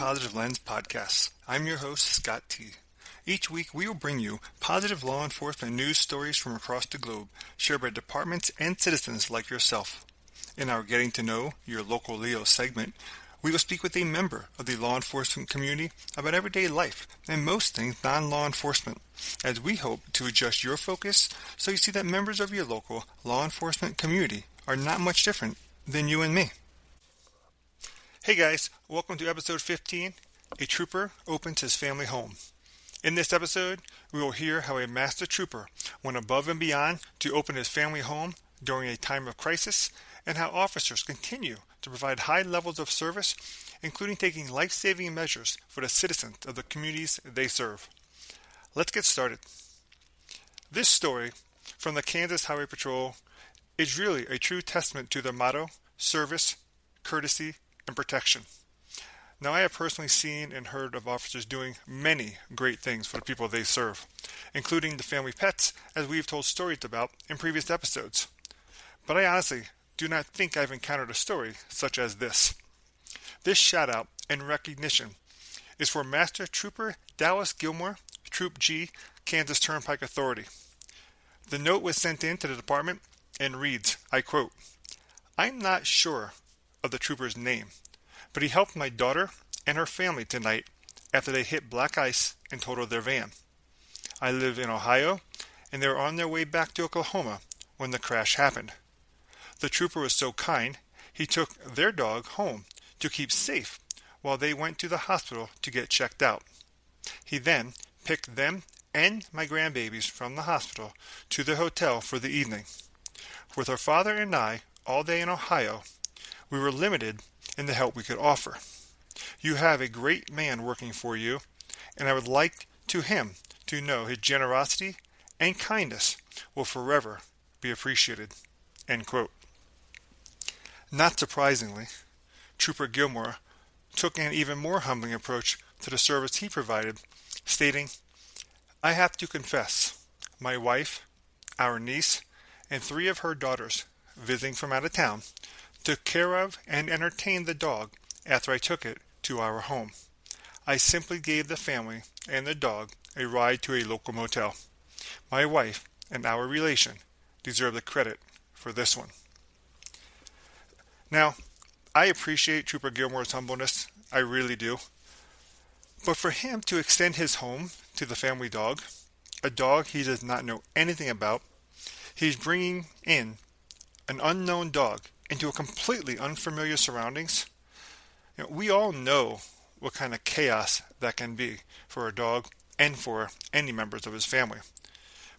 Positive Lens Podcast. I'm your host, Scott T. Each week, we will bring you positive law enforcement news stories from across the globe, shared by departments and citizens like yourself. In our Getting to Know Your Local Leo segment, we will speak with a member of the law enforcement community about everyday life and most things non-law enforcement, as we hope to adjust your focus so you see that members of your local law enforcement community are not much different than you and me. Hey guys, welcome to episode 15, A Trooper Opens His Family Home. In this episode, we will hear how a master trooper went above and beyond to open his family home during a time of crisis, and how officers continue to provide high levels of service, including taking life-saving measures for the citizens of the communities they serve. Let's get started. This story from the Kansas Highway Patrol is really a true testament to their motto, service, courtesy, and protection. Now, I have personally seen and heard of officers doing many great things for the people they serve, including the family pets, as we've told stories about in previous episodes. But I honestly do not think I've encountered a story such as this. This shout out and recognition is for Master Trooper Dallas Gilmore, Troop G, Kansas Turnpike Authority. The note was sent in to the department and reads, I quote, "I'm not sure of the trooper's name, but he helped my daughter and her family tonight after they hit black ice and totaled their van. I live in Ohio, and they were on their way back to Oklahoma when the crash happened. The trooper was so kind, he took their dog home to keep safe while they went to the hospital to get checked out. He then picked them and my grandbabies from the hospital to the hotel for the evening. With her father and I all day in Ohio, we were limited in the help we could offer. You have a great man working for you, and I would like to him to know his generosity and kindness will forever be appreciated." End quote. Not surprisingly, Trooper Gilmore took an even more humbling approach to the service he provided, stating, "I have to confess, my wife, our niece, and 3 of her daughters, visiting from out of town, took care of and entertained the dog after I took it to our home. I simply gave the family and the dog a ride to a local motel. My wife and our relation deserve the credit for this one." Now, I appreciate Trooper Gilmore's humbleness, I really do. But for him to extend his home to the family dog, a dog he does not know anything about, he's bringing in an unknown dog into a completely unfamiliar surroundings. We all know what kind of chaos that can be for a dog and for any members of his family.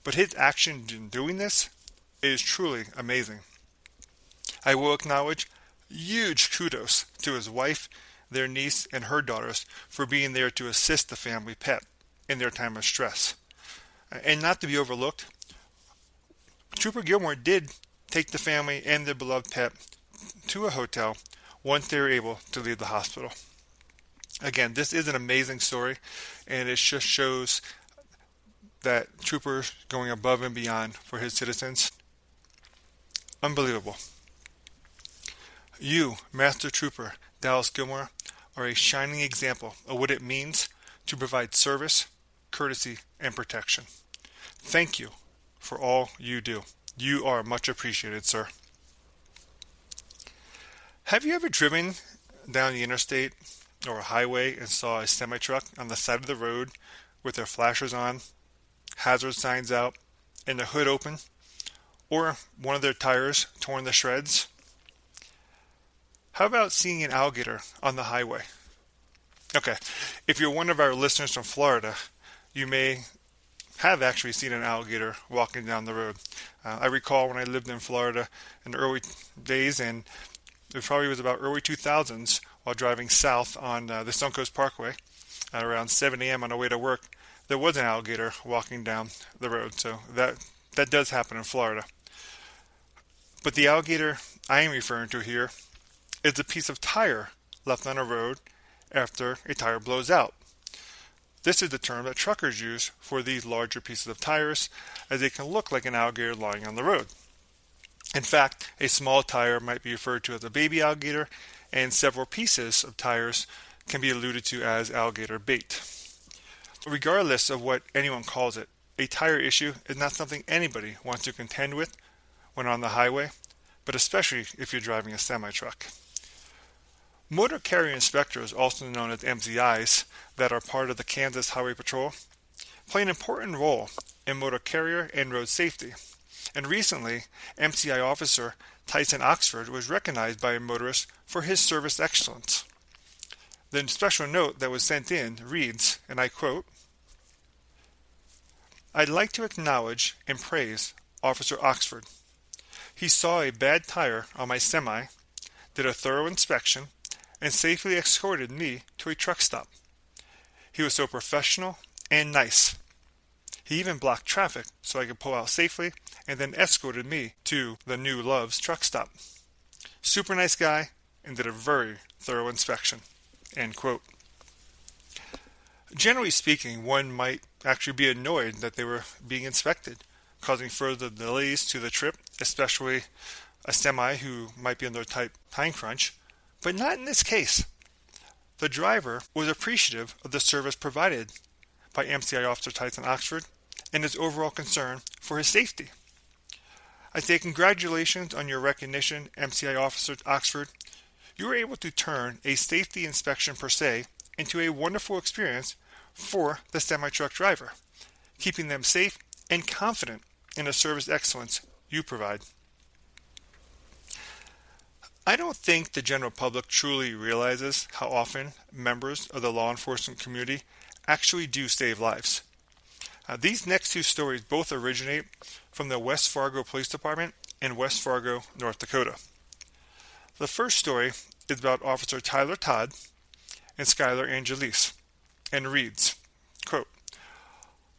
But his action in doing this is truly amazing. I will acknowledge huge kudos to his wife, their niece, and her daughters for being there to assist the family pet in their time of stress. And not to be overlooked, Trooper Gilmore did take the family and their beloved pet to a hotel once they were able to leave the hospital. Again, this is an amazing story, and it just shows that Trooper's going above and beyond for his citizens. Unbelievable. You, Master Trooper Dallas Gilmore, are a shining example of what it means to provide service, courtesy, and protection. Thank you for all you do. You are much appreciated, sir. Have you ever driven down the interstate or a highway and saw a semi-truck on the side of the road with their flashers on, hazard signs out, and the hood open, or one of their tires torn to shreds? How about seeing an alligator on the highway? Okay, if you're one of our listeners from Florida, you may have actually seen an alligator walking down the road. I recall when I lived in Florida in the early days, and it probably was about early 2000s, while driving south on the Suncoast Parkway at around 7 a.m. on the way to work, there was an alligator walking down the road. So that does happen in Florida. But the alligator I am referring to here is a piece of tire left on a road after a tire blows out. This is the term that truckers use for these larger pieces of tires, as they can look like an alligator lying on the road. In fact, a small tire might be referred to as a baby alligator, and several pieces of tires can be alluded to as alligator bait. Regardless of what anyone calls it, a tire issue is not something anybody wants to contend with when on the highway, but especially if you're driving a semi-truck. Motor Carrier Inspectors, also known as MCIs, that are part of the Kansas Highway Patrol, play an important role in motor carrier and road safety. And recently, MCI officer Tyson Oxford was recognized by a motorist for his service excellence. The special note that was sent in reads, and I quote, "I'd like to acknowledge and praise Officer Oxford. He saw a bad tire on my semi, did a thorough inspection, and safely escorted me to a truck stop. He was so professional and nice. He even blocked traffic so I could pull out safely and then escorted me to the New Loves truck stop. Super nice guy and did a very thorough inspection." End quote. Generally speaking, one might actually be annoyed that they were being inspected, causing further delays to the trip, especially a semi who might be under a tight time crunch, but not in this case. The driver was appreciative of the service provided by MCI Officer Tyson Oxford and his overall concern for his safety. I say congratulations on your recognition, MCI Officer Oxford. You were able to turn a safety inspection per se into a wonderful experience for the semi-truck driver, keeping them safe and confident in the service excellence you provide. I don't think the general public truly realizes how often members of the law enforcement community actually do save lives. These next two stories both originate from the West Fargo Police Department in West Fargo, North Dakota. The first story is about Officer Tyler Todd and Skylar Angelise, and reads, quote,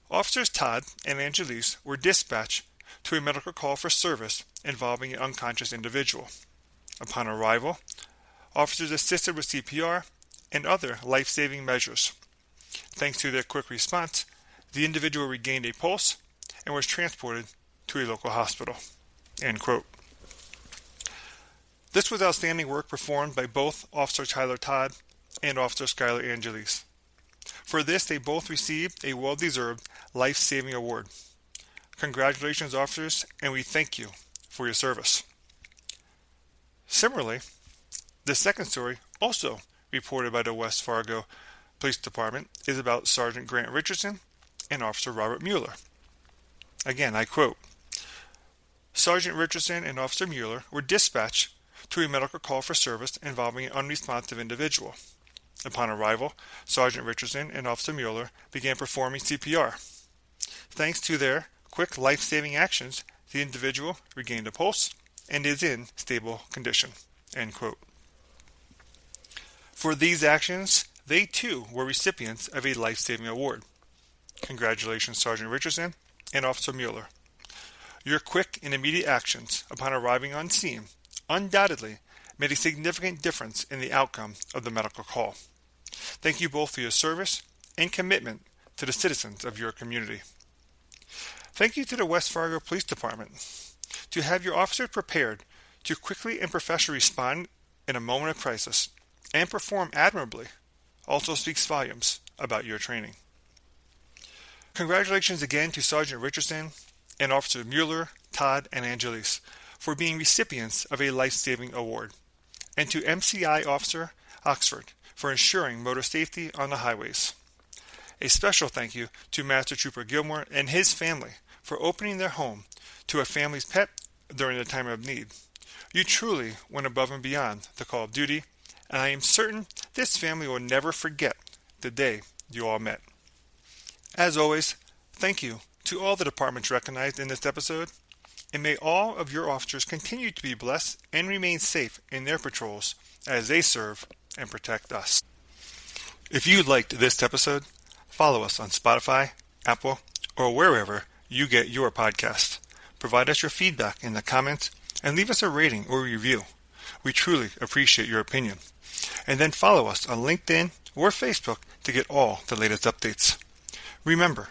"Officers Todd and Angelise were dispatched to a medical call for service involving an unconscious individual. Upon arrival, officers assisted with CPR and other life-saving measures. Thanks to their quick response, the individual regained a pulse and was transported to a local hospital." End quote. This was outstanding work performed by both Officer Tyler Todd and Officer Skylar Angelise. For this, they both received a well-deserved life-saving award. Congratulations, officers, and we thank you for your service. Similarly, the second story, also reported by the West Fargo Police Department, is about Sergeant Grant Richardson and Officer Robert Mueller. Again, I quote, "Sergeant Richardson and Officer Mueller were dispatched to a medical call for service involving an unresponsive individual. Upon arrival, Sergeant Richardson and Officer Mueller began performing CPR. Thanks to their quick life-saving actions, the individual regained a pulse and is in stable condition." End quote. For these actions, they too were recipients of a life-saving award. Congratulations, Sergeant Richardson and Officer Mueller. Your quick and immediate actions upon arriving on scene undoubtedly made a significant difference in the outcome of the medical call. Thank you both for your service and commitment to the citizens of your community. Thank you to the West Fargo Police Department. To have your officers prepared to quickly and professionally respond in a moment of crisis and perform admirably also speaks volumes about your training. Congratulations again to Sergeant Richardson and Officer Mueller, Todd, and Angelise for being recipients of a life-saving award, and to MCI Officer Oxford for ensuring motor safety on the highways. A special thank you to Master Trooper Gilmore and his family for opening their home to a family's pet during the time of need. You truly went above and beyond the call of duty, and I am certain this family will never forget the day you all met. As always, thank you to all the departments recognized in this episode, and may all of your officers continue to be blessed and remain safe in their patrols as they serve and protect us. If you liked this episode, follow us on Spotify, Apple, or wherever you get your podcast. Provide us your feedback in the comments and leave us a rating or review. We truly appreciate your opinion. And then follow us on LinkedIn or Facebook to get all the latest updates. Remember,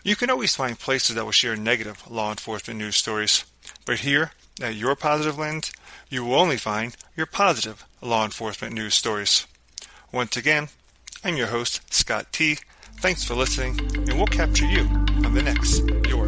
you can always find places that will share negative law enforcement news stories, but here at Your Positive Lens, you will only find your positive law enforcement news stories. Once again, I'm your host, Scott T. Thanks for listening, and we'll capture you on the next Your